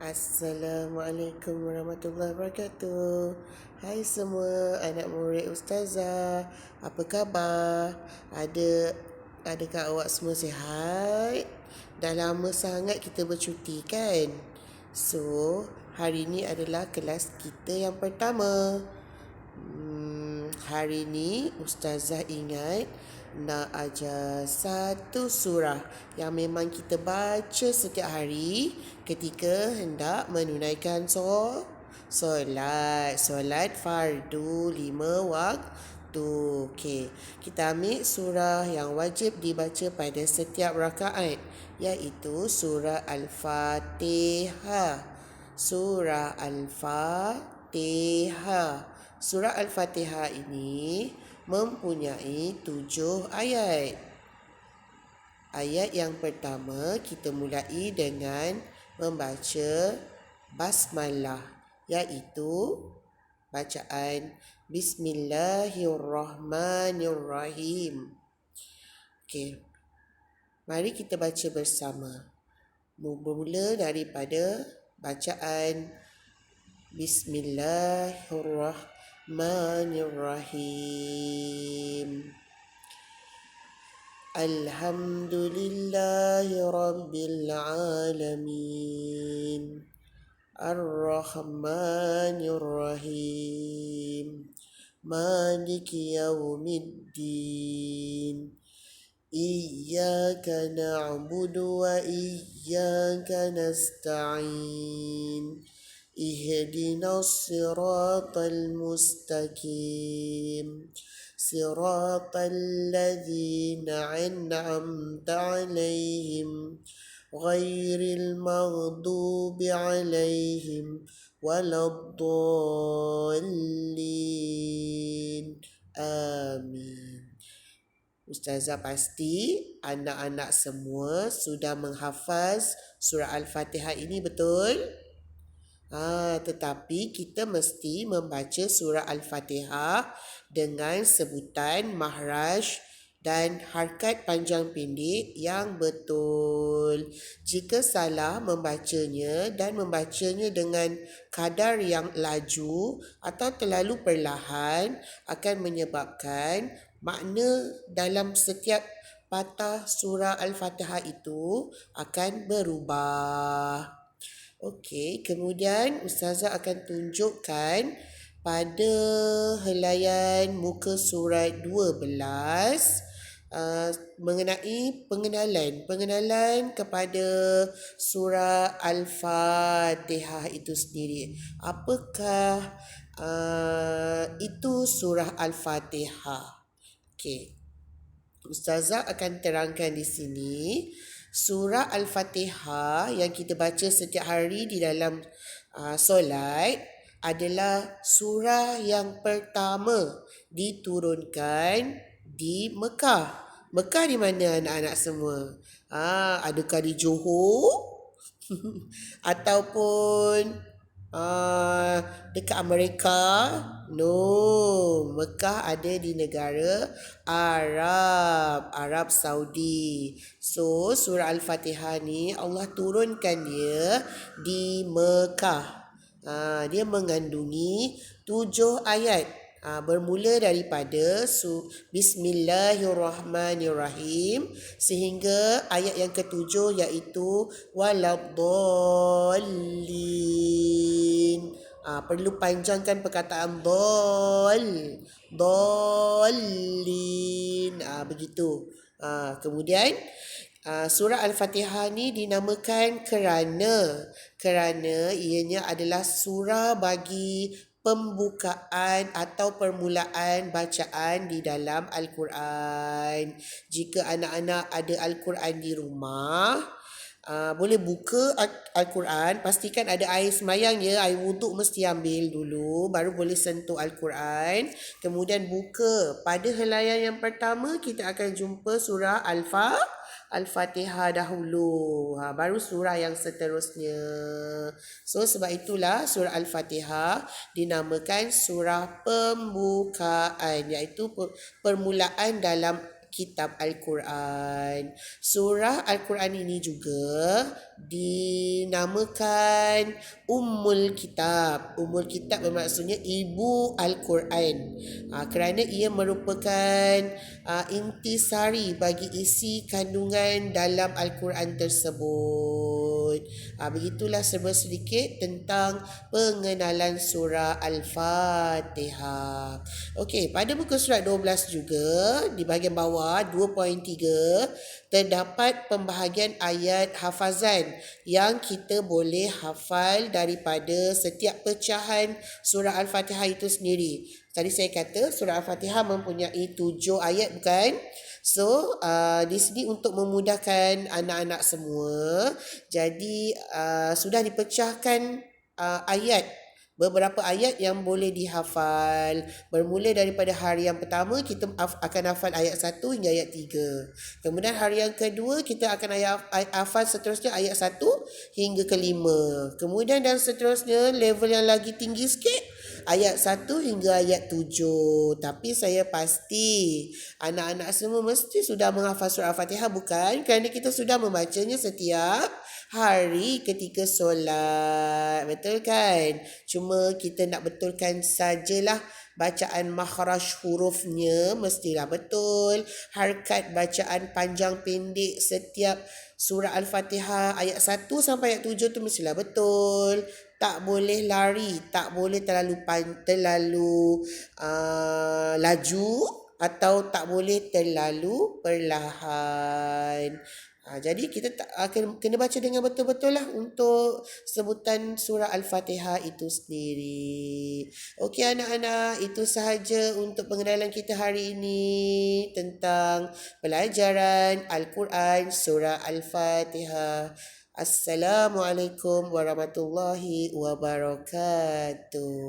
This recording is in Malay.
Assalamualaikum warahmatullahi wabarakatuh. Hai semua anak murid Ustazah. Apa khabar? Adakah awak semua sihat? Dah lama sangat kita bercuti kan? So, hari ini adalah kelas kita yang pertama. Hari ini Ustazah ingat nak ajar satu surah yang memang kita baca setiap hari ketika hendak menunaikan solat fardu 5 waktu. Okey, kita ambil surah yang wajib dibaca pada setiap rakaat, iaitu surah Al-Fatihah. Surah Al-Fatihah. Surah Al-Fatihah ini mempunyai 7 ayat. Ayat yang pertama kita mulai dengan membaca basmalah, iaitu bacaan Bismillahirrahmanirrahim. Okey, mari kita baca bersama. Bermula daripada bacaan Bismillahirrahmanirrahim. Alhamdulillahi Rabbil Alamin. Ar-Rahmanir-Rahim. Maliki Yawmiddin. Iyyaka na'budu wa iyyaka nasta'in. Ihdinas siratal mustaqim. Siratal ladzina an'amta 'alaihim ghairil maghdubi 'alaihim waladdallin. Amin. Ustazah pasti anak-anak semua sudah menghafaz surah Al-Fatihah ini, betul? Tetapi kita mesti membaca surah Al-Fatihah dengan sebutan mahraj dan harkat panjang pendek yang betul. Jika salah membacanya dan membacanya dengan kadar yang laju atau terlalu perlahan akan menyebabkan makna dalam setiap patah surah Al-Fatihah itu akan berubah. Okey, kemudian Ustazah akan tunjukkan pada helaian muka surat 12 mengenai pengenalan kepada surah Al-Fatihah itu sendiri. Apakah itu surah Al-Fatihah? Okey, Ustazah akan terangkan di sini. Surah Al-Fatihah yang kita baca setiap hari di dalam solat adalah surah yang pertama diturunkan di Mekah. Mekah di mana anak-anak semua? Adakah di Johor? Ataupun dekat Amerika? No, Mekah ada di negara Arab Saudi. So, surah Al-Fatihah ni Allah turunkan dia di Mekah. Dia mengandungi 7 ayat. Bermula daripada Bismillahirrahmanirrahim sehingga ayat yang ketujuh, iaitu waladdallin. Perlu panjangkan perkataan dallin. Begitu. Kemudian surah Al-Fatihah ni dinamakan kerana ianya adalah surah bagi pembukaan atau permulaan bacaan di dalam Al-Quran. Jika anak-anak ada Al-Quran di rumah, boleh buka Al-Quran. Pastikan ada air semayang ya, air wuduk mesti ambil dulu, baru boleh sentuh Al-Quran. Kemudian buka. Pada helaian yang pertama kita akan jumpa surah Al-Fatihah dahulu, baru surah yang seterusnya. So sebab itulah surah Al-Fatihah dinamakan surah pembukaan, iaitu permulaan dalam kitab Al-Quran. Surah Al-Quran ini juga dinamakan Ummul Kitab. Ummul Kitab bermaksudnya ibu Al-Quran. Kerana ia merupakan intisari bagi isi kandungan dalam Al-Quran tersebut. Begitulah serba sedikit tentang pengenalan surah Al-Fatihah. Okey, pada muka surat 12 juga di bahagian bawah 2.3 terdapat pembahagian ayat hafazan yang kita boleh hafal daripada setiap pecahan surah Al-Fatihah itu sendiri. Tadi saya kata surah Al-Fatihah mempunyai 7 ayat bukan? So, di sini untuk memudahkan anak-anak semua, jadi sudah dipecahkan ayat. Beberapa ayat yang boleh dihafal. Bermula daripada hari yang pertama, kita akan hafal ayat 1 hingga ayat 3. Kemudian hari yang kedua, kita akan hafal seterusnya ayat 1 hingga ke 5. Kemudian dan seterusnya, level yang lagi tinggi sikit, ayat 1 hingga ayat 7. Tapi saya pasti anak-anak semua mesti sudah menghafal surah Al-Fatihah bukan? Kerana kita sudah membacanya setiap hari ketika solat. Betul kan? Cuma kita nak betulkan sajalah bacaan makhraj hurufnya mestilah betul. Harkat bacaan panjang pendek setiap surah Al-Fatihah ayat 1 sampai ayat 7 tu mestilah betul. Tak boleh lari, tak boleh terlalu laju atau tak boleh terlalu perlahan. Jadi kita akan kena baca dengan betul-betul lah untuk sebutan surah Al-Fatihah itu sendiri. Okey anak-anak, itu sahaja untuk pengenalan kita hari ini tentang pelajaran Al-Quran surah Al-Fatihah. Assalamualaikum warahmatullahi wabarakatuh.